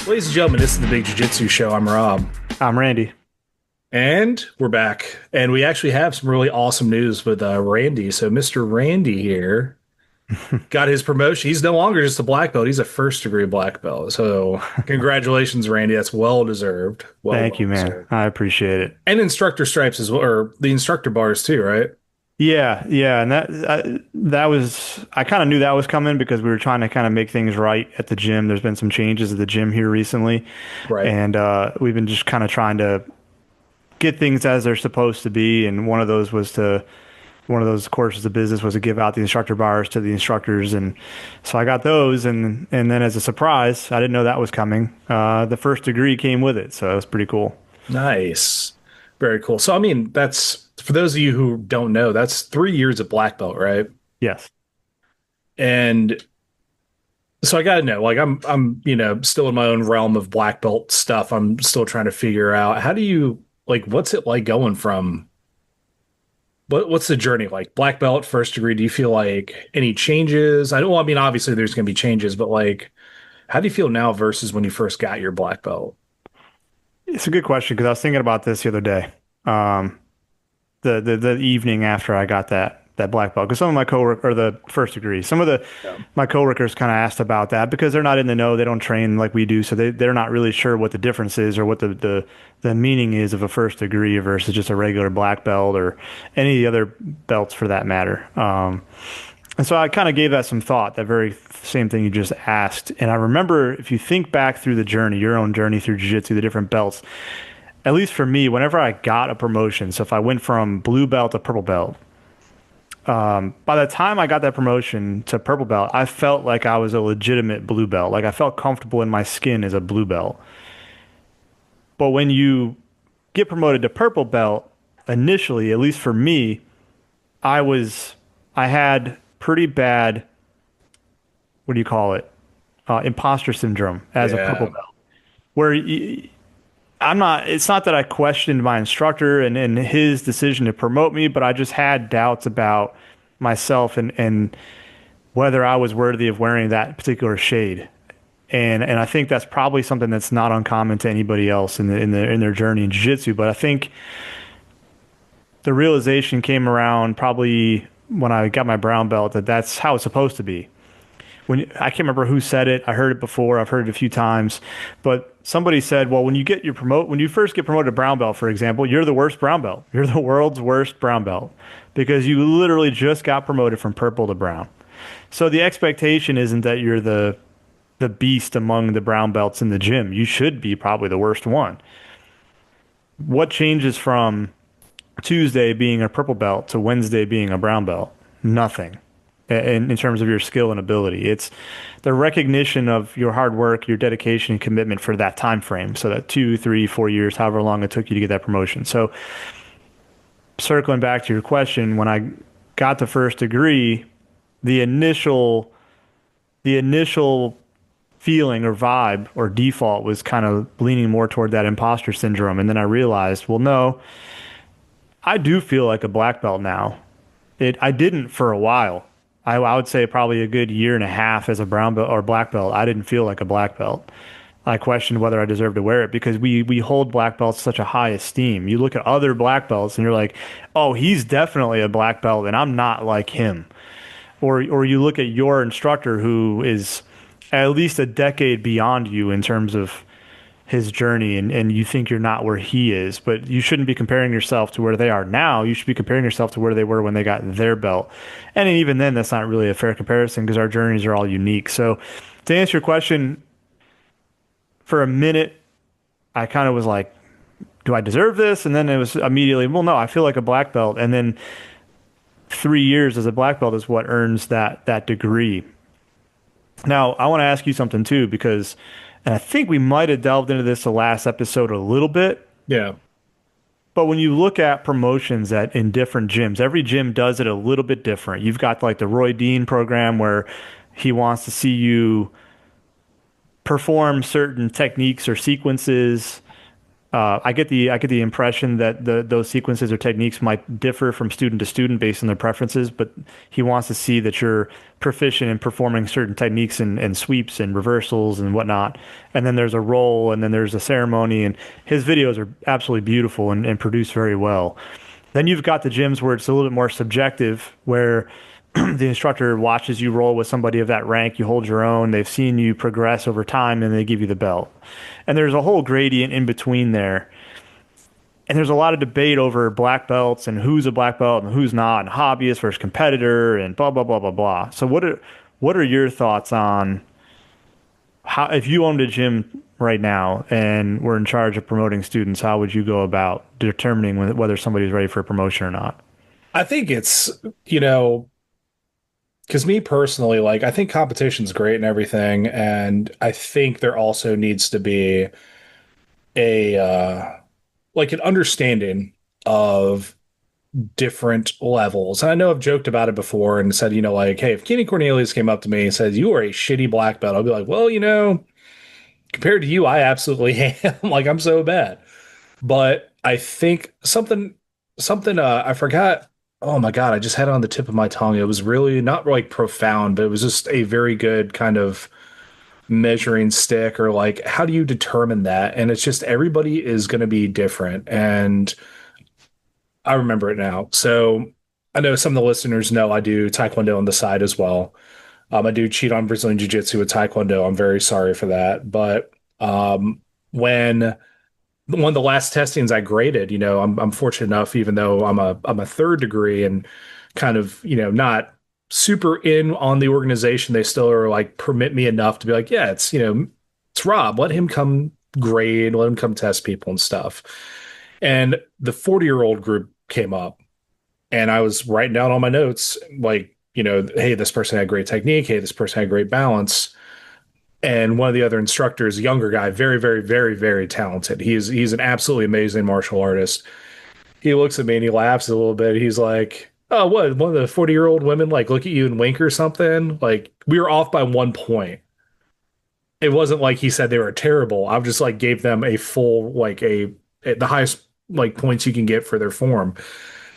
Ladies and gentlemen, this is the Big Jiu-Jitsu Show. I'm Rob. I'm Randy. And we're back. And we actually have some really awesome news with Randy. So Mr. Randy here got his promotion. He's no longer just a black belt. He's a first degree black belt. So congratulations, Randy. That's well deserved. Thank Well you, man. deserved. I appreciate it. And instructor stripes as well, or the instructor bars too, right? Yeah, and that was I kind of knew that was coming because we were trying to kind of make things right at the gym. There's been some changes at the gym here recently, Right. and we've been just kind of trying to get things as they're supposed to be. And one of those courses of business was to give out the instructor bars to the instructors, and so I got those, and then as a surprise, I didn't know that was coming. The first degree came with it, so it was pretty cool. Nice. Very cool. So I mean, that's for those of you who don't know, that's 3 years of black belt, right? Yes. And so I gotta know, like I'm still in my own realm of black belt stuff. I'm still trying to figure out how do you like what's it like going from what's the journey like? Black belt, first degree, do you feel like any changes? I don't well, I mean obviously there's gonna be changes, but like how do you feel now versus when you first got your black belt? It's a good question because I was thinking about this the other day. Um, the evening after I got that black belt, because some of my coworker or the first degree, some of the Yeah. my coworkers kind of asked about that because they're not in the know. They don't train like we do, so they're not really sure what the difference is or what the meaning is of a first degree versus just a regular black belt or any of the other belts for that matter. And so I kind of gave that some thought, that very same thing you just asked. And I remember if you think back through the journey, your own journey through jiu-jitsu, the different belts, at least for me, whenever I got a promotion, so if I went from blue belt to purple belt, by the time I got that promotion to purple belt, I felt like I was a legitimate blue belt. Like I felt comfortable in my skin as a blue belt. But when you get promoted to purple belt, initially, at least for me, I was, I had pretty bad, what do you call it? Imposter syndrome as a purple Yeah. belt, where I'm not, it's not that I questioned my instructor and his decision to promote me, but I just had doubts about myself and whether I was worthy of wearing that particular shade. And I think that's probably something that's not uncommon to anybody else in their journey in jiu-jitsu. But I think the realization came around probably when I got my brown belt that that's how it's supposed to be. When I can't remember who said it. I heard it before. I've heard it a few times, but somebody said, "Well, when you first get promoted to brown belt, for example, you're the worst brown belt. You're the world's worst brown belt because you literally just got promoted from purple to brown. So the expectation isn't that you're the beast among the brown belts in the gym. You should be probably the worst one. What changes from Tuesday being a purple belt to Wednesday being a brown belt? Nothing in terms of your skill and ability. It's the recognition of your hard work, your dedication and commitment for that time frame. So that 2, 3, 4 years, however long it took you to get that promotion. So circling back to your question, when I got the first degree, the initial feeling or vibe or default was kind of leaning more toward that imposter syndrome. And then I realized, well, no, I do feel like a black belt now. I didn't for a while. I would say probably a good year and a half as a brown belt or black belt. I didn't feel like a black belt. I questioned whether I deserved to wear it because we hold black belts such a high esteem. You look at other black belts and you're like, oh, he's definitely a black belt, and I'm not like him. Or you look at your instructor who is at least a decade beyond you in terms of his journey, and you think you're not where he is, but you shouldn't be comparing yourself to where they are now. You should be comparing yourself to where they were when they got their belt. And even then, that's not really a fair comparison because our journeys are all unique. So to answer your question, for a minute, I kind of was like, do I deserve this? And then it was immediately, well, no, I feel like a black belt. And then 3 years as a black belt is what earns that degree. Now, I want to ask you something too, because, and I think we might have delved into this the last episode a little bit, Yeah. but when you look at promotions at in different gyms, every gym does it a little bit different. You've got like the Roy Dean program where he wants to see you perform certain techniques or sequences I get the impression that those sequences or techniques might differ from student to student based on their preferences, but he wants to see that you're proficient in performing certain techniques and sweeps and reversals and whatnot. And then there's a roll, and then there's a ceremony, and his videos are absolutely beautiful and produced very well. Then you've got the gyms where it's a little bit more subjective, where the instructor watches you roll with somebody of that rank, you hold your own, they've seen you progress over time, and they give you the belt. And there's a whole gradient in between there. And there's a lot of debate over black belts and who's a black belt and who's not, and hobbyist versus competitor, and blah blah blah blah blah. So what are your thoughts on how, if you owned a gym right now and were in charge of promoting students, how would you go about determining whether somebody's ready for a promotion or not? I think it's, you know, because me personally, like, I think competition's great and everything. And I think there also needs to be a, like an understanding of different levels. And I know I've joked about it before and said, you know, like, hey, if Kenny Cornelius came up to me and said, you are a shitty black belt, I'll be like, well, you know, compared to you, I absolutely am. Like, I'm so bad. But I think something I forgot. Oh my God, I just had it on the tip of my tongue. It was really not like profound, but it was just a very good kind of measuring stick, or like, how do you determine that? And it's just everybody is going to be different. And I remember it now. So I know some of the listeners know I do Taekwondo on the side as well. I do cheat on Brazilian Jiu Jitsu with Taekwondo. I'm very sorry for that. But when one of the last testings I graded, you know, I'm fortunate enough, even though I'm a third degree and kind of, you know, not super in on the organization, they still are like permit me enough to be like, yeah, it's, you know, it's Rob, let him come grade, let him come test people and stuff. And the 40-year-old group came up, and I was writing down all my notes, like, you know, hey, this person had great technique, hey, this person had great balance. And one of the other instructors, a younger guy, very, very, very, very talented. He's an absolutely amazing martial artist. He looks at me and he laughs a little bit. He's like, "Oh, what? One of the 40-year-old women like look at you and wink or something?" Like, we were off by 1 point. It wasn't like he said they were terrible. I just like gave them a full like a the highest like points you can get for their form.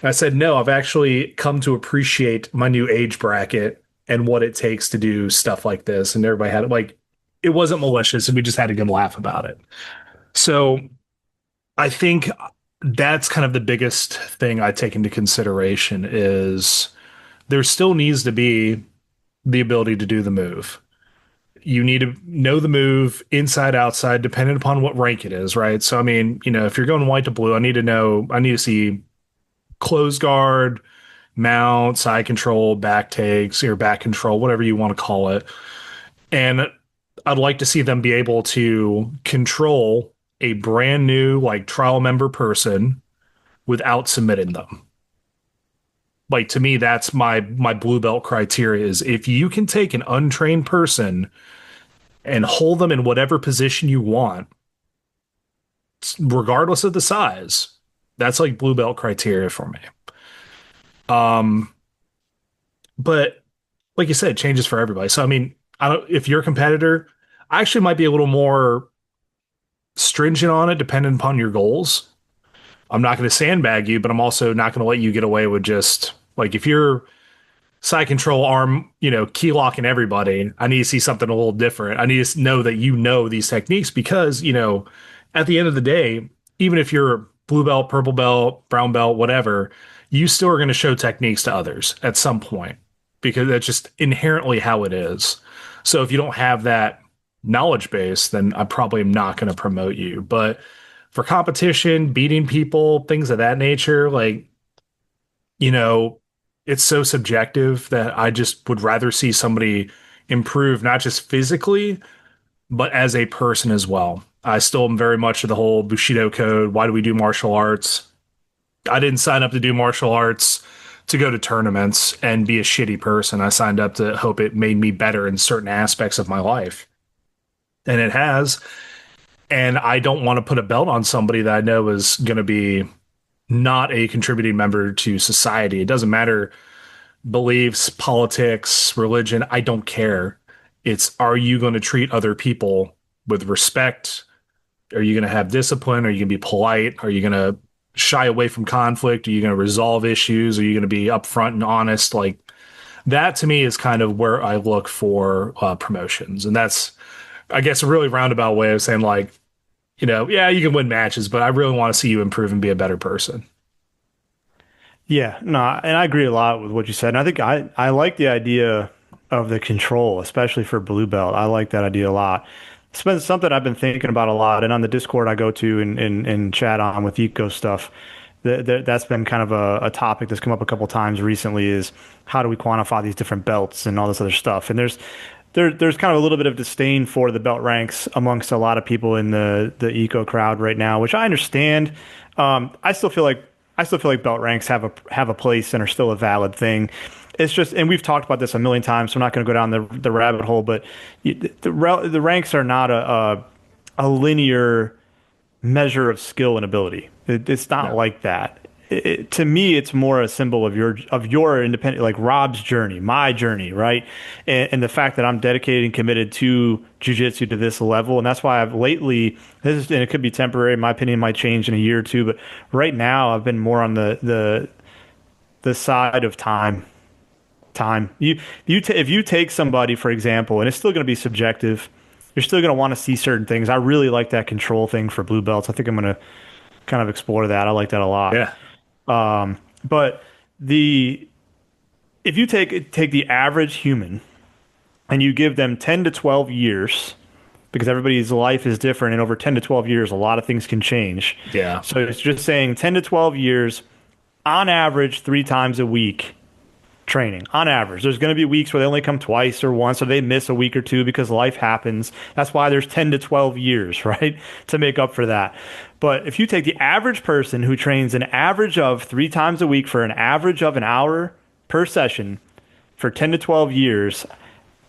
And I said, "No, I've actually come to appreciate my new age bracket and what it takes to do stuff like this." And everybody had like, it wasn't malicious, and we just had a good laugh about it. So I think that's kind of the biggest thing I take into consideration is there still needs to be the ability to do the move. You need to know the move inside, outside, depending upon what rank it is, right? So, I mean, you know, if you're going white to blue, I need to see close guard, mount, side control, back takes, or back control, whatever you want to call it. And I'd like to see them be able to control a brand new, like, trial member person without submitting them. Like, to me, that's my blue belt criteria is if you can take an untrained person and hold them in whatever position you want, regardless of the size, that's like blue belt criteria for me. Um, but like you said, it changes for everybody. So I mean, I don't if you're a competitor, I actually might be a little more stringent on it depending upon your goals. I'm not going to sandbag you, but I'm also not going to let you get away with just like if you're side control arm, you know, key locking everybody, I need to see something a little different. I need to know that you know these techniques because, you know, at the end of the day, even if you're blue belt, purple belt, brown belt, whatever, you still are going to show techniques to others at some point because that's just inherently how it is. So if you don't have that knowledge base, then I probably am not going to promote you. But for competition, beating people, things of that nature, like, you know, it's so subjective that I just would rather see somebody improve, not just physically, but as a person as well. I still am very much of the whole Bushido code. Why do we do martial arts? I didn't sign up to do martial arts to go to tournaments and be a shitty person. I signed up to hope it made me better in certain aspects of my life. And it has. And I don't want to put a belt on somebody that I know is going to be not a contributing member to society. It doesn't matter beliefs, politics, religion. I don't care. It's are you going to treat other people with respect, Are you going to have discipline? Are you going to be polite? Are you going to shy away from conflict? Are you going to resolve issues? Are you going to be upfront and honest? Like that to me is kind of where I look for promotions. And that's, I guess, a really roundabout way of saying, like, yeah, you can win matches, but I really want to see you improve and be a better person. Yeah, no, and I agree a lot with what you said. And I think I like the idea of the control, especially for blue belt. I like that idea a lot. It's been something I've been thinking about a lot, and on the Discord I go to and chat on with eco stuff. That's been kind of a topic that's come up a couple times recently is how do we quantify these different belts and all this other stuff. And there's kind of a little bit of disdain for the belt ranks amongst a lot of people in the eco crowd right now, which I understand. I still feel like belt ranks have a place and are still a valid thing. It's just, and we've talked about this a million times, so I'm not going to go down the rabbit hole. But the ranks are not a linear measure of skill and ability. It's not No. like that. To me, it's more a symbol of your independent, like Rob's journey, my journey, right? And the fact that I'm dedicated and committed to jujitsu to this level, and that's why I've lately and it could be temporary. My opinion might change in a year or two, but right now I've been more on the side of time. Time. If you take somebody, for example, and it's still going to be subjective, you're still going to want to see certain things. I really like that control thing for blue belts. I think I'm going to kind of explore that. I like that a lot. Yeah. But the if you take the average human and you give them 10 to 12 years, because everybody's life is different, and over 10 to 12 years, a lot of things can change. Yeah. So it's just saying 10 to 12 years, on average, 3 times a week training. On average, there's going to be weeks where they only come twice or once, or they miss a week or two because life happens. That's why there's 10 to 12 years, right, to make up for that. But if you take the average person who trains an average of 3 times a week for an average of an hour per session for 10 to 12 years,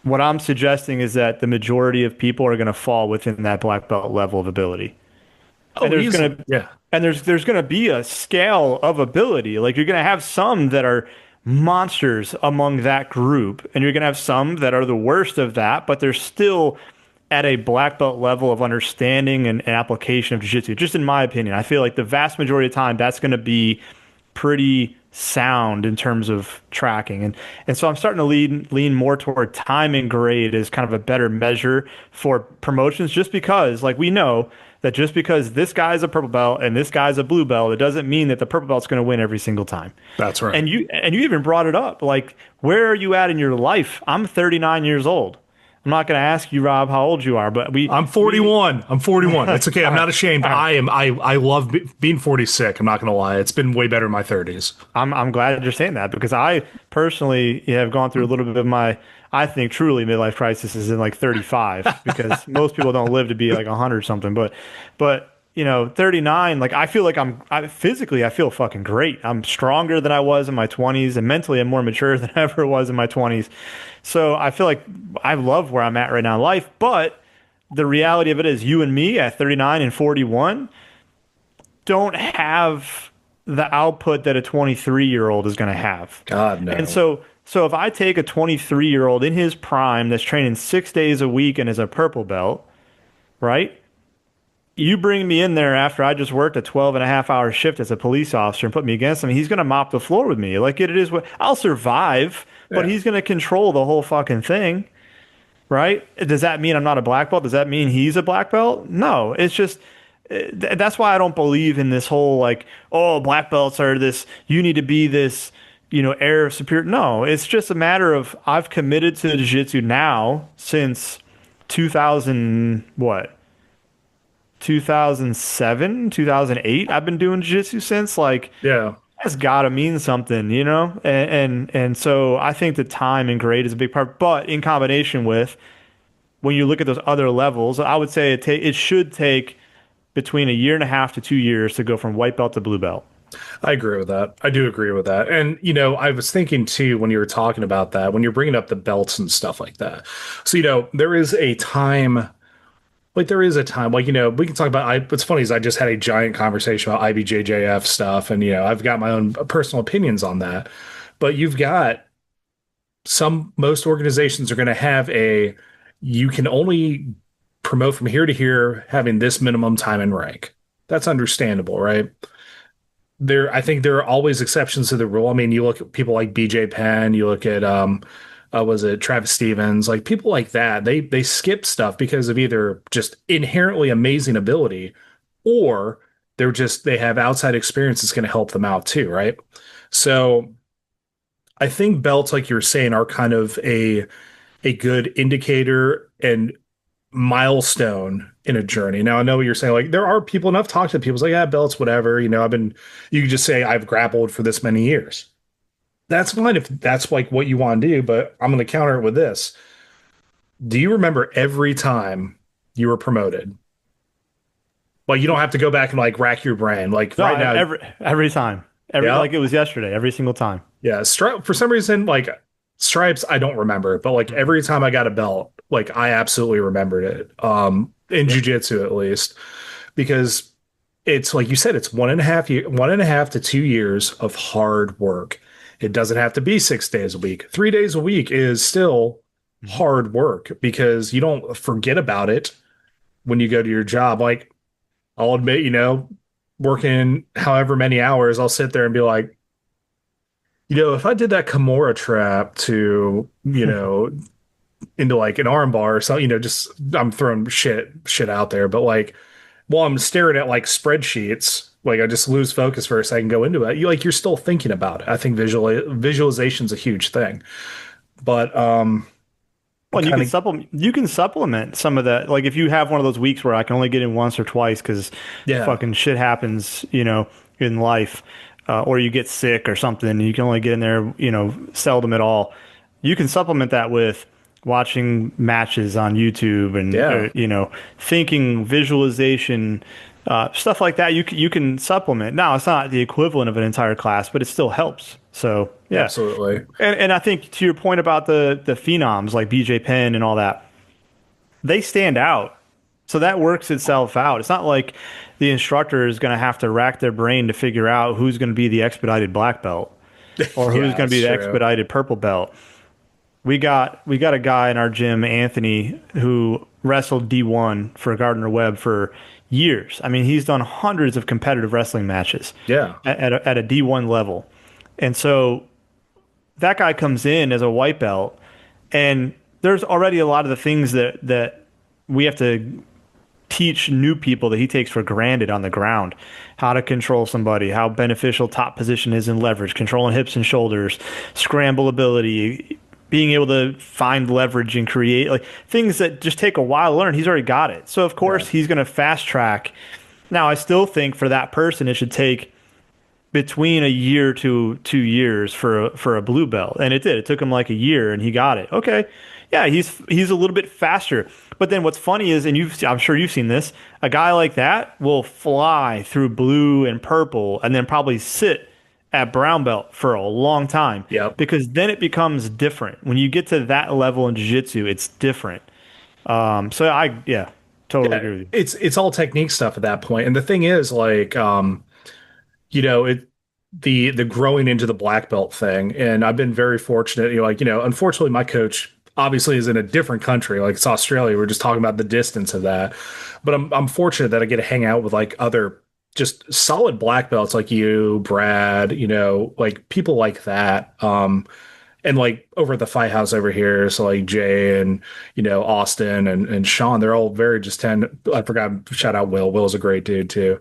what I'm suggesting is that the majority of people are going to fall within that black belt level of ability. Oh, And there's easy. going to Yeah. and there's going to be a scale of ability. Like you're going to have some that are monsters among that group, and you're going to have some that are the worst of that, but they're still at a black belt level of understanding and application of jiu-jitsu. Just in my opinion, I feel like the vast majority of time that's going to be pretty sound in terms of tracking. And so I'm starting to lean more toward time and grade as kind of a better measure for promotions, just because like we know that just because this guy's a purple belt and this guy's a blue belt, it doesn't mean that the purple belt's going to win every single time. That's right. And you even brought it up. Like, where are you at in your life? I'm 39 years old. I'm not going to ask you, Rob, how old you are, but I'm 41. I'm 41. That's okay. I'm not ashamed. all right. I love being 46. I'm not going to lie. It's been way better in my 30s. I'm glad you're saying that because I personally have gone through a little bit of my, I think, truly midlife crisis is in like 35 because most people don't live to be like 100 something. But 39, like I feel like physically, I feel fucking great. I'm stronger than I was in my 20s, and mentally I'm more mature than I ever was in my 20s. So I feel like I love where I'm at right now in life. But the reality of it is you and me at 39 and 41 don't have the output that a 23-year-old is going to have. God, And no. so if I take a 23-year-old in his prime that's training 6 days a week and is a purple belt, right? You bring me in there after I just worked a 12-and-a-half-hour shift as a police officer and put me against him, he's going to mop the floor with me. Like it is what I'll survive, but Yeah. he's going to control the whole fucking thing, right? Does that mean I'm not a black belt? Does that mean he's a black belt? No, it's just that's why I don't believe in this whole like, oh, black belts are this, you need to be this, air of superior. No, it's just a matter of I've committed to jiu-jitsu now since 2000, what? 2007, 2008. I've been doing jiu-jitsu since. Like Yeah. that's got to mean something, you know? And so I think the time and grade is a big part, but in combination with when you look at those other levels, I would say it should take between a year and a half to 2 years to go from white belt to blue belt. I agree with that. I do agree with that. And, I was thinking too, when you were talking about that, when you're bringing up the belts and stuff like that. So, there is a time, like, we can talk about, what's funny is I just had a giant conversation about IBJJF stuff. And, I've got my own personal opinions on that. But you've got most organizations are going to have you can only promote from here to here, having this minimum time and rank. That's understandable, right? I think there are always exceptions to the rule. I mean, you look at people like BJ Penn, you look at was it Travis Stevens, like people like that. They skip stuff because of either just inherently amazing ability, or they have outside experience that's going to help them out too, right? So I think belts, like you're saying, are kind of a good indicator and milestone in a journey. Now I know what you're saying. Like there are people, and I've talked to people, it's like, yeah, belts, whatever. You can just say I've grappled for this many years. That's fine if that's like what you want to do, but I'm going to counter it with this. Do you remember every time you were promoted? Well, you don't have to go back and like rack your brain. Like No, right now, every time, yeah, like it was yesterday, every single time. yeah. For some reason, like stripes, I don't remember, but like Mhm. every time I got a belt, like I absolutely remembered it. In Yep. jujitsu at least, because it's like you said, it's 1.5 to 2 years of hard work. It doesn't have to be 6 days a week. 3 days a week is still Mhm. hard work because you don't forget about it when you go to your job. Like I'll admit, working however many hours, I'll sit there and be like, if I did that Kimura trap to, into like an arm bar or something, just I'm throwing shit out there, but like while I'm staring at like spreadsheets, like I just lose focus for a second, go into it. You're still thinking about it. I think visualization's a huge thing, but Well, and kind of you can supplement some of that. Like if you have one of those weeks where I can only get in once or twice because yeah, fucking shit happens, in life, or you get sick or something, and you can only get in there, seldom at all. You can supplement that with watching matches on YouTube and yeah, thinking, visualization, stuff like that. You can supplement. Now it's not the equivalent of an entire class, but it still helps. So yeah. absolutely, And I think to your point about the phenoms like BJ Penn and all that, they stand out. So that works itself out. It's not like the instructor is going to have to rack their brain to figure out who's going to be the expedited black belt or who's yeah, going to that's be the true. expedited purple belt. We got a guy in our gym, Anthony, who wrestled D1 for Gardner Webb for years. I mean, he's done hundreds of competitive wrestling matches Yeah, at a D1 level. And so that guy comes in as a white belt, and there's already a lot of the things that we have to teach new people that he takes for granted on the ground. How to control somebody, how beneficial top position is in leverage, controlling hips and shoulders, scramble ability, being able to find leverage and create like things that just take a while to learn. He's already got it. So of yeah, course he's going to fast track. Now I still think for that person it should take between a year to 2 years for a blue belt, and it did. It took him like a year, and he got it. Okay, yeah, he's a little bit faster. But then what's funny is, and I'm sure you've seen this, a guy like that will fly through blue and purple, and then probably sit at brown belt for a long time yep. because then it becomes different. When you get to that level in jiu-jitsu, it's different. So yeah, totally Yeah, agree with you. it's all technique stuff at that point. And the thing is, like, it the growing into the black belt thing. And I've been very fortunate, unfortunately my coach obviously is in a different country, like it's Australia. We're just talking about the distance of that. But I'm fortunate that I get to hang out with like other just solid black belts like you, Brad, like people like that. And like over at the fight house over here, so like Jay and Austin and Sean, they're all very just I forgot, shout out Will. Will's a great dude too.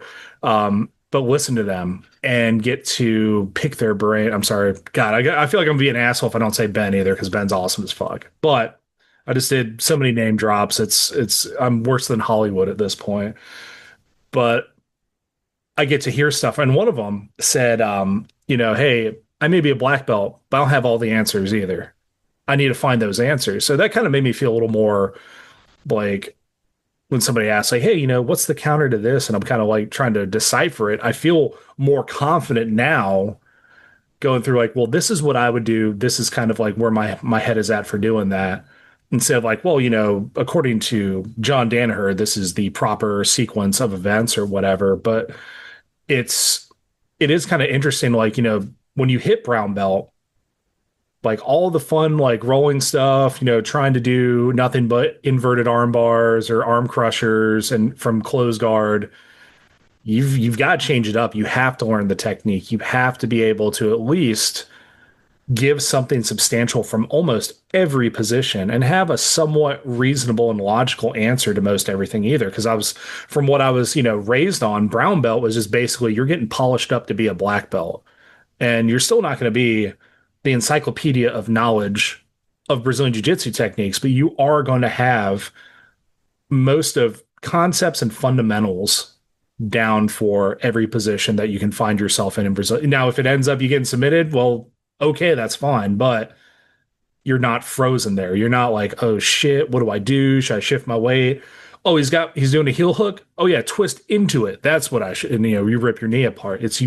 But listen to them and get to pick their brain. I'm sorry, God, I feel like I'm being an asshole if I don't say Ben either because Ben's awesome as fuck. But I just did so many name drops. It's I'm worse than Hollywood at this point. But I get to hear stuff, and one of them said, hey, I may be a black belt, but I don't have all the answers either. I need to find those answers. So that kind of made me feel a little more like when somebody asks, like, hey, what's the counter to this? And I'm kind of like trying to decipher it. I feel more confident now going through like, well, this is what I would do. This is kind of like where my head is at for doing that. Instead of like, well, according to John Danaher, this is the proper sequence of events or whatever. But it's it is kind of interesting, like, when you hit brown belt, like all the fun like rolling stuff, trying to do nothing but inverted arm bars or arm crushers and from close guard, you've got to change it up. You have to learn the technique. You have to be able to at least give something substantial from almost every position and have a somewhat reasonable and logical answer to most everything either. Because from what I was, raised on, brown belt was just basically you're getting polished up to be a black belt. And you're still not going to be the encyclopedia of knowledge of Brazilian Jiu Jitsu techniques, but you are going to have most of concepts and fundamentals down for every position that you can find yourself in Brazil. Now, if it ends up you getting submitted, well, okay, that's fine, but you're not frozen there. You're not like, oh shit, what do I do? Should I shift my weight? Oh, he's doing a heel hook. Oh yeah, twist into it. That's what I should. And you rip your knee apart. It's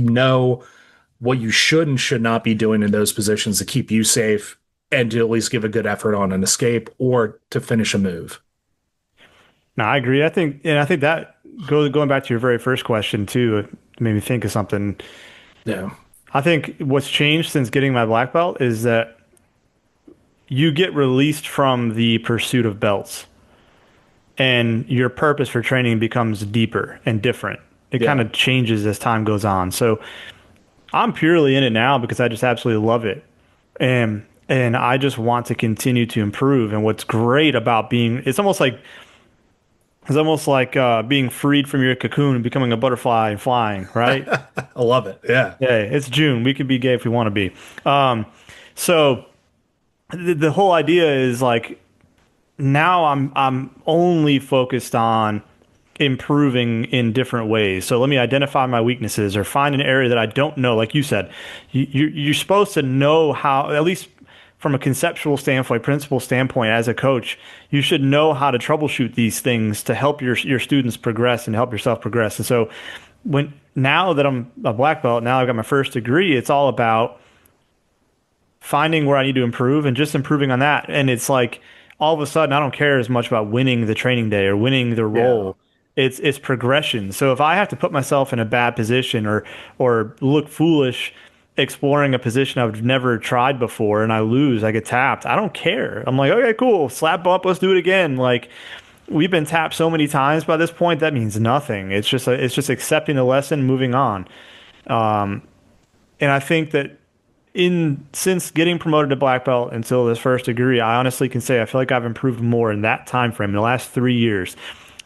what you should and should not be doing in those positions to keep you safe and to at least give a good effort on an escape or to finish a move. No, I agree. I think that going back to your very first question too, it made me think of something. Yeah. I think what's changed since getting my black belt is that you get released from the pursuit of belts and your purpose for training becomes deeper and different. It kind Yeah. of changes as time goes on. So I'm purely in it now because I just absolutely love it. And I just want to continue to improve. And what's great about it's almost like being freed from your cocoon and becoming a butterfly and flying, right? I love it. Yeah. Hey, it's June. We can be gay if we want to be. So the whole idea is like now I'm only focused on improving in different ways. So let me identify my weaknesses or find an area that I don't know. Like you said, you're supposed to know how, at least from a conceptual standpoint, principle standpoint, as a coach, you should know how to troubleshoot these things to help your students progress and help yourself progress. And so now that I'm a black belt, now I've got my first degree, it's all about finding where I need to improve and just improving on that. And it's like all of a sudden I don't care as much about winning the training day or winning the Yeah. role. It's progression. So if I have to put myself in a bad position or look foolish exploring a position I've never tried before and I lose, I get tapped. I don't care. I'm like, okay, cool, slap bump, let's do it again. Like we've been tapped so many times by this point that means nothing. It's just accepting the lesson, moving on. And I think that since getting promoted to black belt until this first degree, I honestly can say I feel like I've improved more in that time frame in the last 3 years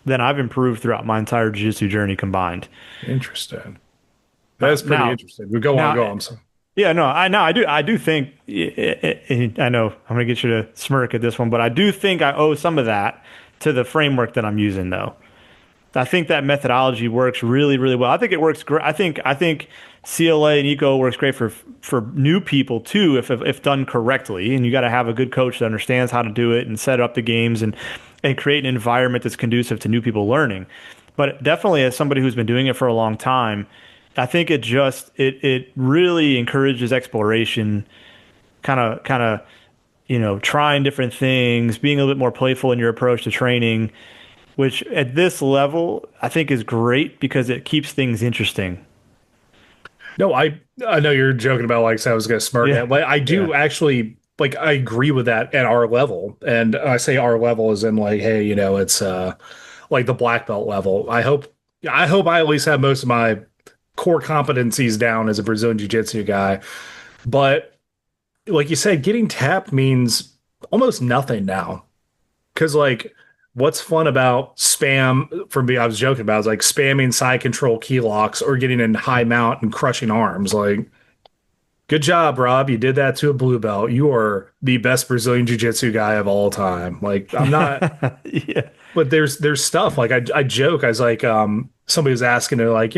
than I've improved throughout my entire jiu-jitsu journey combined. Interesting. That's pretty Now, interesting. We go on, now, go on. So, yeah, no, I do think I know I'm gonna get you to smirk at this one, but I do think I owe some of that to the framework that I'm using, though. I think that methodology works really, really well. I think it works great. I think CLA and Eco works great for new people too, if done correctly. And you got to have a good coach that understands how to do it and set up the games and create an environment that's conducive to new people learning. But definitely, as somebody who's been doing it for a long time, I think it really encourages exploration, kind of trying different things, being a little bit more playful in your approach to training, which at this level I think is great because it keeps things interesting. no, I know you're joking about like I was going to smirk Yeah. at, but I Yeah. do actually like I agree with that at our level, and I say our level is in like, hey, it's like the black belt level. I hope I at least have most of my core competencies down as a Brazilian Jiu Jitsu guy, but like you said, getting tapped means almost nothing now. Because like, what's fun about spam for me? I was joking about is like spamming side control key locks or getting in high mount and crushing arms. Like, good job, Rob. You did that to a blue belt. You are the best Brazilian jiu-jitsu guy of all time. Like, I'm not, Yeah. but there's stuff like I joke. I was like, somebody was asking her like,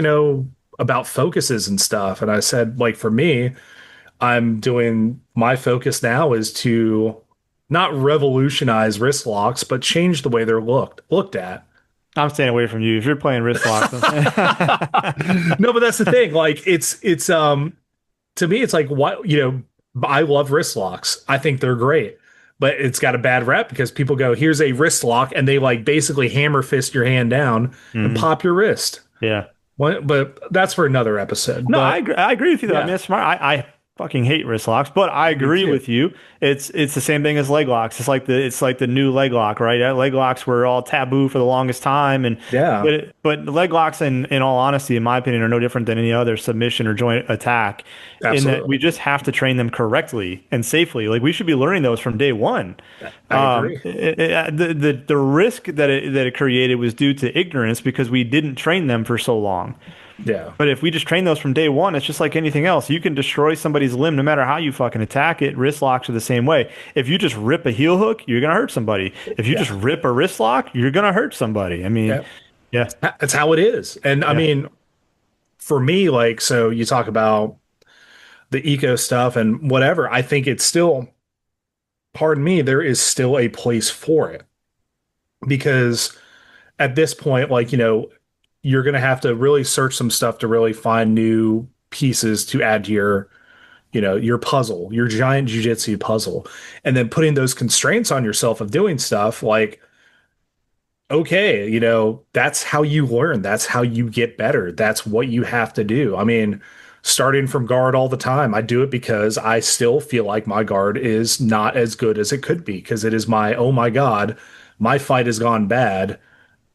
about focuses and stuff, and I said like for me, I'm doing my focus now is to not revolutionize wrist locks, but change the way they're looked at. I'm staying away from you if you're playing wrist locks. No, but that's the thing. Like it's to me, it's like what I love wrist locks. I think they're great. But it's got a bad rep because people go, here's a wrist lock, and they like basically hammer fist your hand down and Mhm. pop your wrist. Yeah. But that's for another episode. No, I But agree. I agree with you though. I mean, yeah, it's smart. fucking hate wrist locks, but I Me agree too. with you. It's the same thing as leg locks. It's like the new leg lock, right? Leg locks were all taboo for the longest time, and Yeah, but leg locks, in all honesty, in my opinion, are no different than any other submission or joint attack. In that we absolutely. just have to train them correctly and safely. Like we should be learning those from day one. I agree. The risk that it created was due to ignorance because we didn't train them for so long. Yeah. But if we just train those from day one, it's just like anything else. You can destroy somebody's limb no matter how you fucking attack it. Wrist locks are the same way. If you just rip a heel hook, you're gonna hurt somebody. If you just Yeah. rip a wrist lock, you're gonna hurt somebody. I mean, Yeah. yeah, That's how it is. And I yeah, mean, for me, like, so you talk about the eco stuff and whatever, I think it's still, pardon me, there is still a place for it because at this point, like, you're going to have to really search some stuff to really find new pieces to add to your puzzle, your giant jujitsu puzzle. And then putting those constraints on yourself of doing stuff like, okay, that's how you learn. That's how you get better. That's what you have to do. I mean, starting from guard all the time, I do it because I still feel like my guard is not as good as it could be because it is oh my God, my fight has gone bad.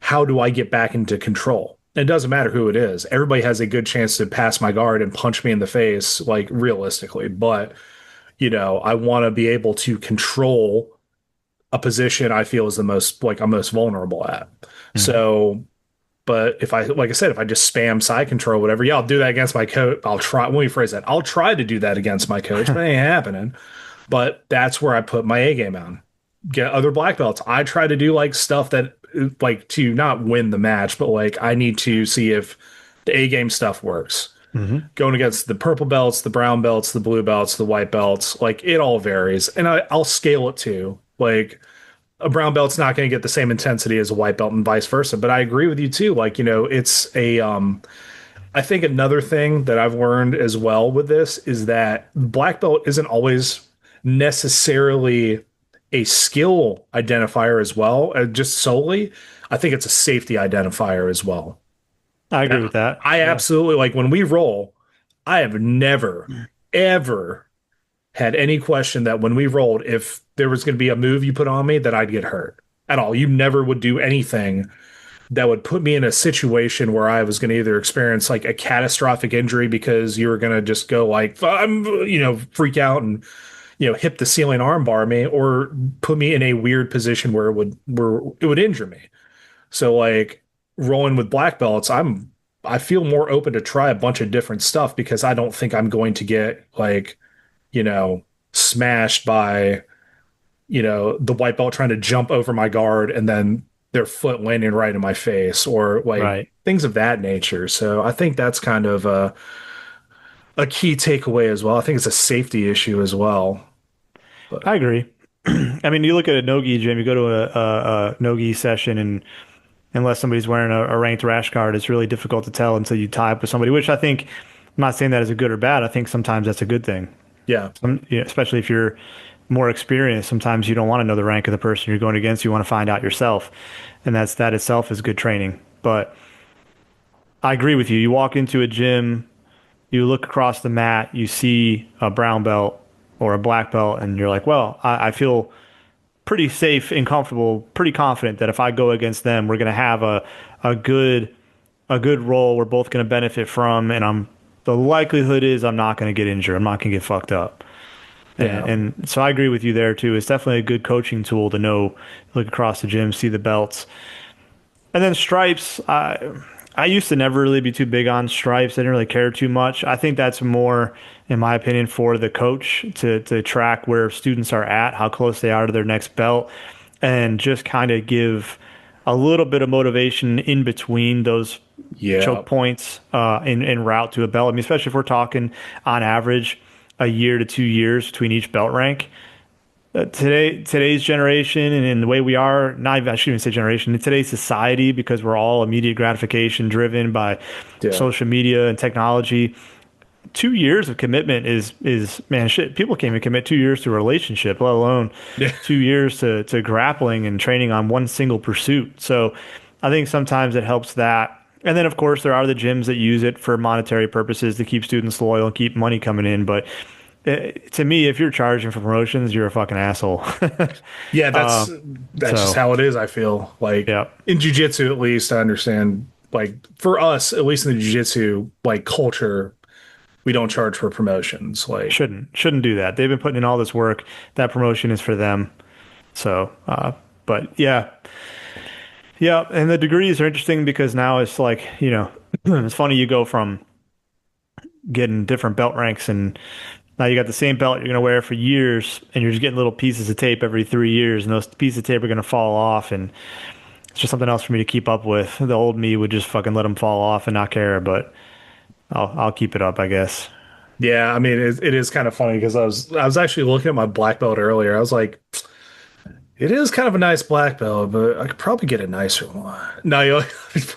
How do I get back into control? It doesn't matter who it is. Everybody has a good chance to pass my guard and punch me in the face, like realistically. But, I want to be able to control a position I feel is the most like I'm most vulnerable at. mhm. So, but if I, like I said, if I just spam side control, whatever, yeah, I'll do that against my coach. I'll try, let me phrase that. I'll try to do that against my coach, but it ain't happening. But that's where I put my A game on. Get other black belts. I try to do like stuff that, like, to not win the match, but like I need to see if the A game stuff works. Mhm. Going against the purple belts, the brown belts, the blue belts, the white belts, like it all varies. And I'll scale it too. Like, a brown belt's not going to get the same intensity as a white belt and vice versa. But I agree with you too. Like, it's I think another thing that I've learned as well with this is that black belt isn't always necessarily a skill identifier as well, just solely. I think it's a safety identifier as well. I agree And with that. I Yeah. absolutely, like, when we roll, I have never, ever had any question that when we rolled, if there was going to be a move you put on me, that I'd get hurt at all. You never would do anything that would put me in a situation where I was going to either experience like a catastrophic injury because you were going to just go like, I'm, freak out and, hit the ceiling arm bar me, or put me in a weird position where it would injure me. So like rolling with black belts, I feel more open to try a bunch of different stuff because I don't think I'm going to get like, you know, smashed by, the white belt trying to jump over my guard and then their foot landing right in my face or like Right. things of that nature. So I think that's kind of a key takeaway as well. I think it's a safety issue as well. But I agree. I mean, you look at a nogi gym, you go to a nogi session, and unless somebody's wearing a ranked rash guard, it's really difficult to tell until you tie up with somebody, which I think, I'm not saying that as a good or bad. I think sometimes that's a good thing. yeah, Especially if you're more experienced, sometimes you don't want to know the rank of the person you're going against. You want to find out yourself. And that itself is good training. But I agree with you. You walk into a gym, you look across the mat, you see a brown belt or a black belt, and you're like, well, I feel pretty safe and comfortable, pretty confident that if I go against them, we're going to have a good a good role we're both going to benefit from, and the likelihood is I'm not going to get injured. I'm not going to get fucked up. yeah, And so I agree with you there too. It's definitely a good coaching tool to know, look across the gym, see the belts. And then stripes, I used to never really be too big on stripes. I didn't really care too much. I think that's more, in my opinion, for the coach to track where students are at, how close they are to their next belt, and just kind of give a little bit of motivation in between those yeah, choke points in route to a belt. I mean, especially if we're talking on average a year to 2 years between each belt rank. Today's generation and in the way we are, not even, I shouldn't even say generation, in today's society, because we're all immediate gratification driven by yeah, social media and technology. 2 years of commitment is man shit. People can't even commit 2 years to a relationship, let alone yeah, 2 years to grappling and training on one single pursuit. So I think sometimes it helps that. And then of course there are the gyms that use it for monetary purposes to keep students loyal and keep money coming in. But to me, if you're charging for promotions, you're a fucking asshole. Yeah, Uh, that's just so how it is, I feel. Like yeah, in jiu-jitsu at least, I understand like for us, at least in the jiu-jitsu like culture, we don't charge for promotions. Like shouldn't do that. They've been putting in all this work. That promotion is for them. So, but yeah, yeah. And the degrees are interesting because now it's like, it's funny you go from getting different belt ranks and now you got the same belt you're going to wear for years and you're just getting little pieces of tape every 3 years and those pieces of tape are going to fall off and it's just something else for me to keep up with. The old me would just fucking let them fall off and not care, but I'll keep it up, I guess. yeah, I mean it is kind of funny because I was actually looking at my black belt earlier. I was like, it is kind of a nice black belt, but I could probably get a nicer one. No,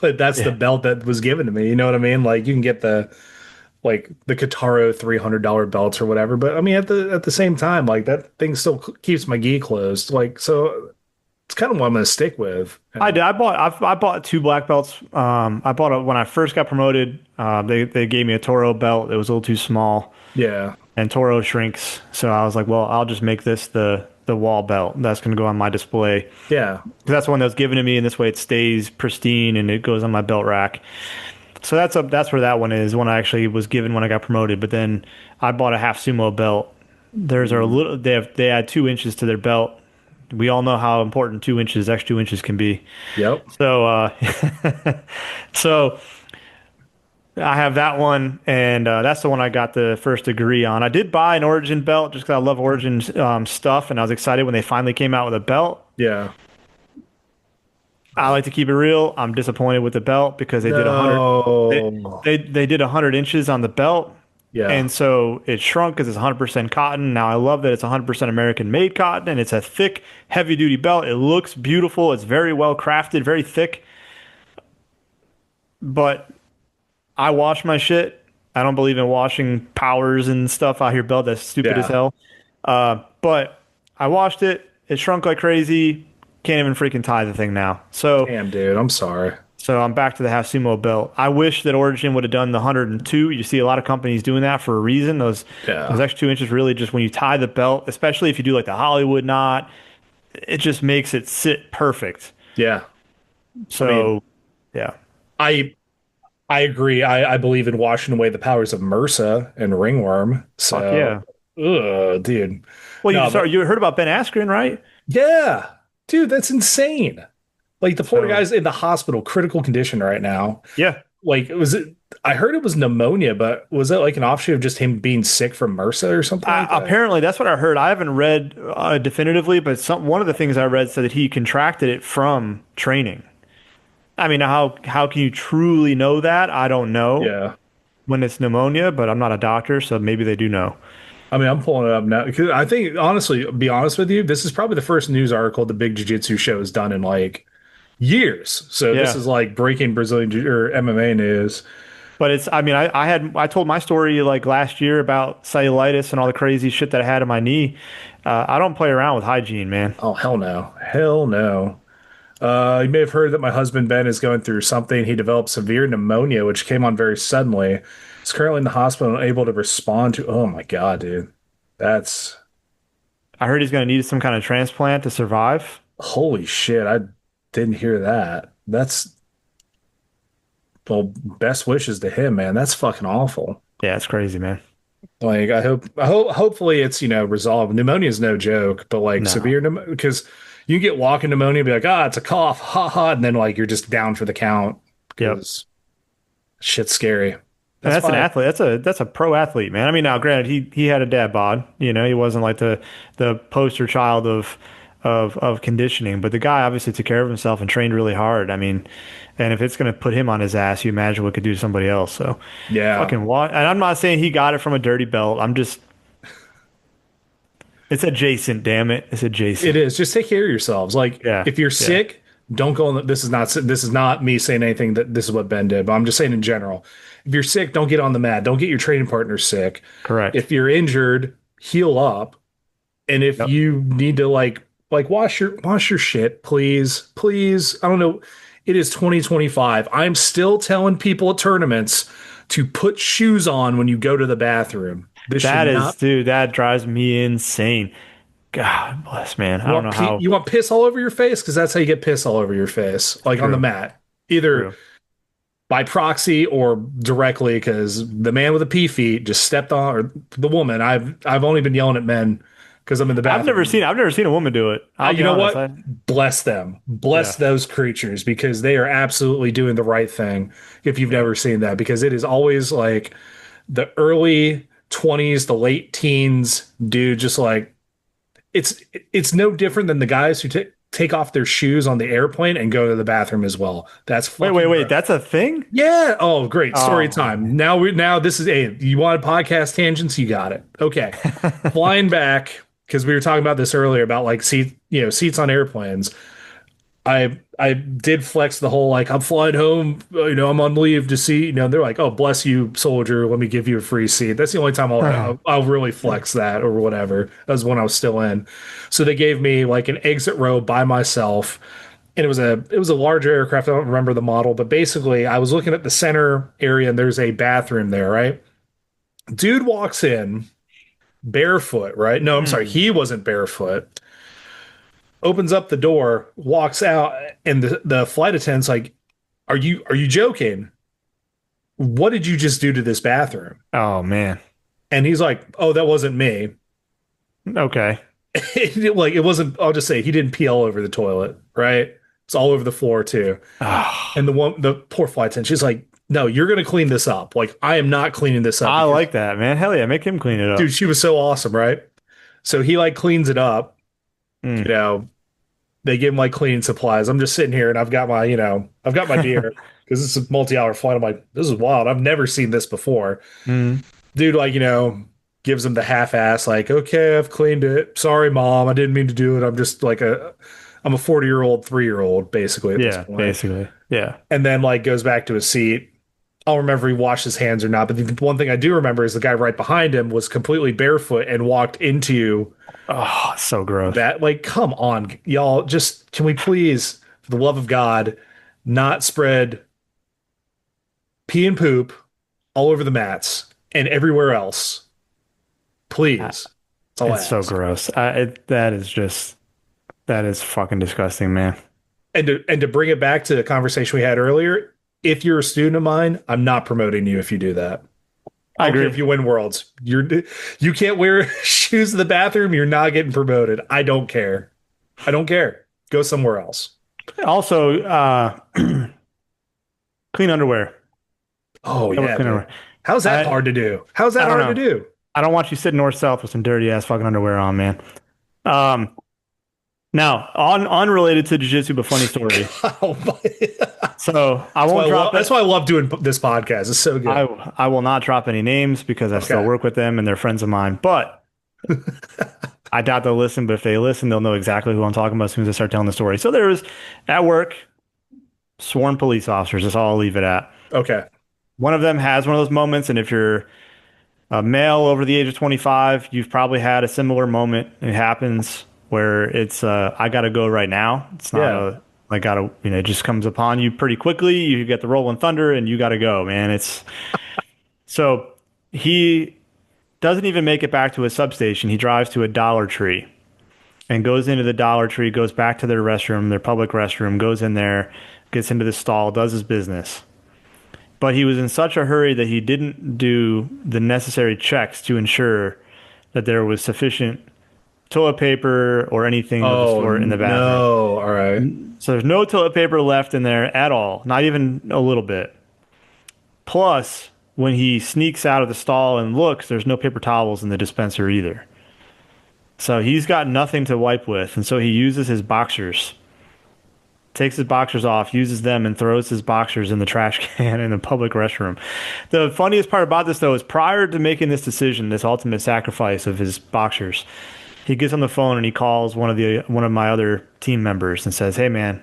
but that's the Yeah. belt that was given to me. You know what I mean? Like you can get the Kataro $300 belts or whatever. But I mean, at the same time, like that thing still keeps my gi closed. Like so, it's kind of what I'm gonna stick with. I And did. I bought two black belts. I bought it when I first got promoted. They gave me a Toro belt. It was a little too small, yeah, and Toro shrinks. So I was like, well, I'll just make this the wall belt. That's going to go on my display. 'Cause yeah, that's the one that was given to me, and this way it stays pristine and it goes on my belt rack. So that's where that one is. One I actually was given when I got promoted. But then I bought a half sumo belt. Theirs are a little. They add 2 inches to their belt. We all know how important 2 inches, extra 2 inches can be. yep, So, so I have that one, and that's the one I got the first degree on. I did buy an Origin belt just because I love Origin stuff, and I was excited when they finally came out with a belt. yeah. I like to keep it real. I'm disappointed with the belt because they did 100. No, They did 100 inches on the belt, yeah, and so it shrunk because it's 100% cotton. Now I love that it's 100% American made cotton, and it's a thick, heavy duty belt. It looks beautiful. It's very well crafted, very thick, but I wash my shit. I don't believe in washing powers and stuff out here, belt. That's stupid as yeah. hell. But I washed it. It shrunk like crazy. Can't even freaking tie the thing now. Damn, dude, I'm sorry. So I'm back to the half sumo belt. I wish that Origin would have done the 102. You see a lot of companies doing that for a reason. Those Yeah, extra 2 inches really just when you tie the belt, especially if you do like the Hollywood knot, it just makes it sit perfect. yeah. I mean, So yeah. I I agree. I believe in washing away the powers of MRSA and ringworm. Fuck So, yeah. dude. Well, No, but you heard about Ben Askren, right? yeah, dude, that's insane. Like the poor So guy's in the hospital, critical condition right now. yeah. Like, was it? I heard it was pneumonia, but was it like an offshoot of just him being sick from MRSA or something like that? Apparently, that's what I heard. I haven't read definitively, but one of the things I read said that he contracted it from training. I mean, how can you truly know that? I don't know Yeah. when it's pneumonia, but I'm not a doctor, so maybe they do know. I mean, I'm pulling it up now because I think, honestly, be honest with you, this is probably the first news article the Big Jiu Jitsu show has done in like years. So this Yeah, is like breaking or MMA news. but it's. I mean, I told my story like last year about cellulitis and all the crazy shit that I had in my knee. I don't play around with hygiene, man. Oh, hell no. Hell no. You may have heard that my husband Ben is going through something. He developed severe pneumonia, which came on very suddenly. He's currently in the hospital and unable to respond to. Oh my God, dude. That's I heard he's going to need some kind of transplant to survive. holy shit. I didn't hear that. That's, well, best wishes to him, man. That's fucking awful. Yeah, it's crazy, man. Like, hopefully it's, resolved. Pneumonia is no joke, but like No. severe pneumonia, because you get walking pneumonia, be like, it's a cough, ha ha, and then like you're just down for the count Yep. because shit's scary. And That's that's an why, athlete. That's a pro athlete, man. I mean, now granted, he had a dad bod. He wasn't like the poster child of conditioning, but the guy obviously took care of himself and trained really hard. I mean, and if it's going to put him on his ass, you imagine what it could do to somebody else. So yeah, fucking what? And I'm not saying he got it from a dirty belt. It's adjacent. Damn it, it's it adjacent. is. Just take care of yourselves. Like, Yeah, if you're yeah, sick, don't go on. This is not me saying anything that this is what Ben did, but I'm just saying in general. If you're sick, don't get on the mat. Don't get your training partner sick. correct. If you're injured, heal up. And if Yep. you need to like wash your shit, please, please. I don't know. It is 2025. I'm still telling people at tournaments to put shoes on when you go to the bathroom. This should That is, not. dude, that drives me insane. God bless, man. I don't know how You want piss all over your face because that's how you get piss all over your face, like on the true. mat, either True. by proxy or directly because the man with the pee feet just stepped on, or the woman. I've only been yelling at men because I'm in the bathroom. I've never seen a woman do it. I'll You be know honest. what? Bless them. Bless Yeah, those creatures because they are absolutely doing the right thing. If you've yeah. never seen that, because it is always like the early 20s, the late teens, dude, just like it's it's no different than the guys who take off their shoes on the airplane and go to the bathroom as well. That's fucking Wait. gross. That's a thing? Yeah. Oh, great. Story Oh time. man. Now this is a you wanted podcast tangents, you got it. Okay. Flying back, because we were talking about this earlier about like seats on airplanes. I did flex the whole like I'm flying home, I'm on leave to see, they're like, "Oh, bless you, soldier, let me give you a free seat." That's the only time I'll really flex that or whatever. That was when I was still in. So they gave me like an exit row by myself, and it was a larger aircraft. I don't remember the model, but basically I was looking at the center area and there's a bathroom there, right? Dude walks in barefoot, right? No, I'm sorry, Hmm. he wasn't barefoot, opens up the door, walks out, and the flight attendant's like, "Are you joking? What did you just do to this bathroom?" Oh man. And he's like, "Oh, that wasn't me." Okay. Like it wasn't. I'll just say he didn't pee all over the toilet, right? It's all over the floor too. Ah, And the poor flight attendant, she's like, "No, you're gonna clean this up. Like I am not cleaning this up I because, like that, man. Hell yeah, make him clean it dude, up. she was so awesome, right?" So he like cleans it up. Mm. You know, they give him like cleaning supplies. I'm just sitting here and I've got my beer because it's a multi-hour flight. I'm like, this is wild. I've never seen this before. Mm. Dude, like, gives him the half-ass, like, okay, I've cleaned it. Sorry, mom. I didn't mean to do it. I'm a 40-year-old, 3-year-old, basically, at this Yeah, point. basically. Yeah. And then like goes back to his seat. I don't remember if he washed his hands or not, but the one thing I do remember is the guy right behind him was completely barefoot and walked into Oh, so gross. that. Like, come on, y'all. Just can we please, for the love of God, not spread pee and poop all over the mats and everywhere else? Uh, Please. That's all I It's so ask. gross. That is fucking disgusting, man. And to bring it back to the conversation we had earlier, if you're a student of mine, I'm not promoting you if you do that. I I don't care if agree. you win worlds. You can't wear shoes in the bathroom. You're not getting promoted. I don't care. I don't care. Go somewhere else. Also, clean underwear. Oh That was yeah, clean dude. underwear. How's that I hard to do? How's that I don't hard to know. do? I don't want you sitting north south with some dirty ass fucking underwear on, man. Um, Now, on unrelated to jujitsu, but funny story. Oh my. So I won't drop That's it. why I love doing this podcast. It's so good. I will not drop any names because I still Okay. work with them and they're friends of mine. But I doubt they'll listen. But if they listen, they'll know exactly who I'm talking about as soon as I start telling the story. So there was at work sworn police officers. That's all I'll leave it at. Okay. One of them has one of those moments, and if you're a male over the age of 25, you've probably had a similar moment. It happens where it's I gotta go right now. It's not Yeah. a I gotta it just comes upon you pretty quickly. You get the rolling thunder and you gotta go, man. It's so he doesn't even make it back to a substation. He drives to a Dollar Tree and goes into the Dollar Tree, goes back to their restroom, their public restroom, goes in there, gets into the stall, does his business. But he was in such a hurry that he didn't do the necessary checks to ensure that there was sufficient toilet paper or anything of the Oh sort in the bathroom. no. All right. So there's no toilet paper left in there at all, not even a little bit. Plus, when he sneaks out of the stall and looks, there's no paper towels in the dispenser either. So he's got nothing to wipe with, and so he uses his boxers. Takes his boxers off, uses them, and throws his boxers in the trash can in the public restroom. The funniest part about this, though, is prior to making this decision, this ultimate sacrifice of his boxers, he gets on the phone and he calls one of my other team members and says, "Hey, man,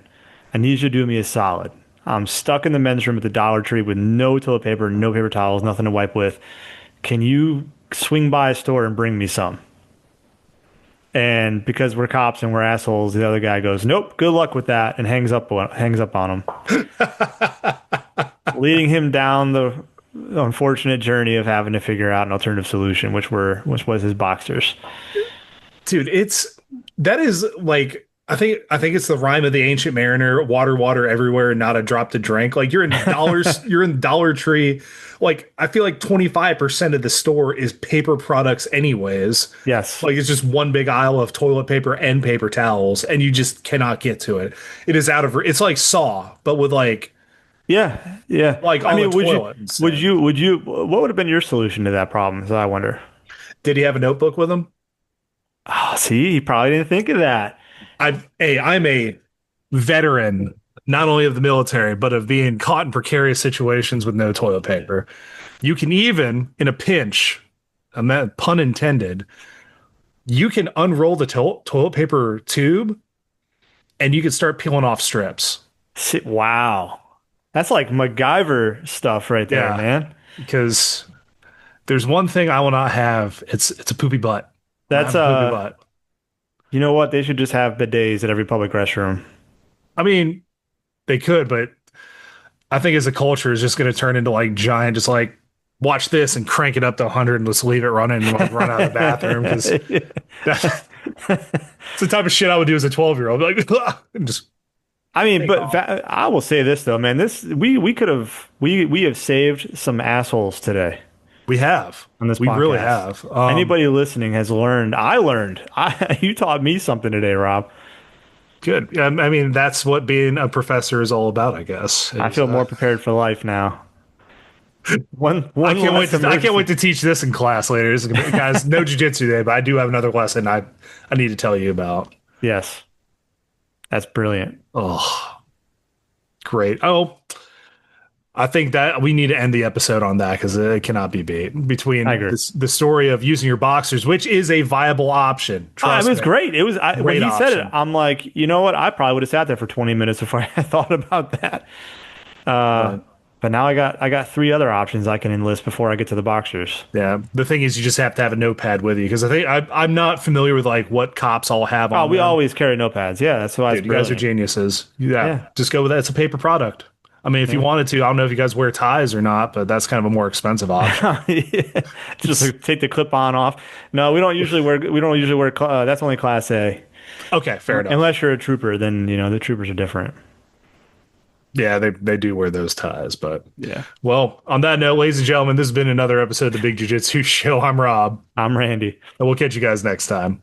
I need you to do me a solid. I'm stuck in the men's room at the Dollar Tree with no toilet paper, no paper towels, nothing to wipe with. Can you swing by a store and bring me some?" And because we're cops and we're assholes, the other guy goes, "Nope, good luck with that," and hangs up on him, leading him down unfortunate journey of having to figure out an alternative solution, which was his boxers. Dude, that is like I think it's the rhyme of the ancient mariner, water, water everywhere, not a drop to drink. Like you're in Dollar Tree. Like I feel like 25% of the store is paper products anyways. Yes. Like it's just one big aisle of toilet paper and paper towels, and you just cannot get to it. It is it's like Saw, but with Yeah, yeah. like I on the mean, toilet instead. what would have been your solution to that problem? So I wonder. Did he have a notebook with him? Oh, see, he probably didn't think of that. I'm a veteran, not only of the military, but of being caught in precarious situations with no toilet paper. You can even, in a pinch, and that pun intended, you can unroll the toilet paper tube and you can start peeling off strips. Wow. That's like MacGyver stuff right there, Yeah, man. because there's one thing I will not have. It's a poopy butt. I That's have a poopy butt. you know what? They should just have bidets at every public restroom. I mean, they could, but I think as a culture is just going to turn into like giant, just like watch this and crank it up to 100 and just leave it running and like run out of the bathroom because that's the type of shit I would do as a 12-year-old. Like, and just I mean, take but off. I will say this though, man. This we could have we have saved some assholes today We have. on this We really podcast. have. Anybody listening has learned. I learned. I you taught me something today, Rob. Good. I mean, that's what being a professor is all about, I guess. I Is, feel more prepared for life now. One less I can't wait emergency. to teach this in class later. Guys, no jujitsu today, but I do have another lesson I need to tell you about. Yes, that's brilliant. Oh, great. Oh, I think that we need to end the episode on that because it cannot be beat I between agree. the story of using your boxers, which is a viable option. It Trust was me. great. It was when Great he said it, option. I'm like, you know what? I probably would have sat there for 20 minutes before I had thought about that. Uh, But but now I got three other options I can enlist before I get to the boxers. yeah, the thing is, you just have to have a notepad with you because I'm not familiar with like what cops all have Oh, on we them. always carry notepads. Yeah, that's why it's Dude, you guys are brilliant. geniuses. Yeah, Yeah, just go with that. It's a paper product. I mean, if you yeah. wanted to, I don't know if you guys wear ties or not, but that's kind of a more expensive option. Yeah. Just like, take the clip on off. No, we don't usually wear that's only class A. Okay, fair enough. Unless you're a trooper, then you know the troopers are different. Yeah, they do wear those ties, but Yeah. well, on that note, ladies and gentlemen, this has been another episode of the Big Jiu Jitsu Show. I'm Rob, I'm Randy. and we'll catch you guys next time.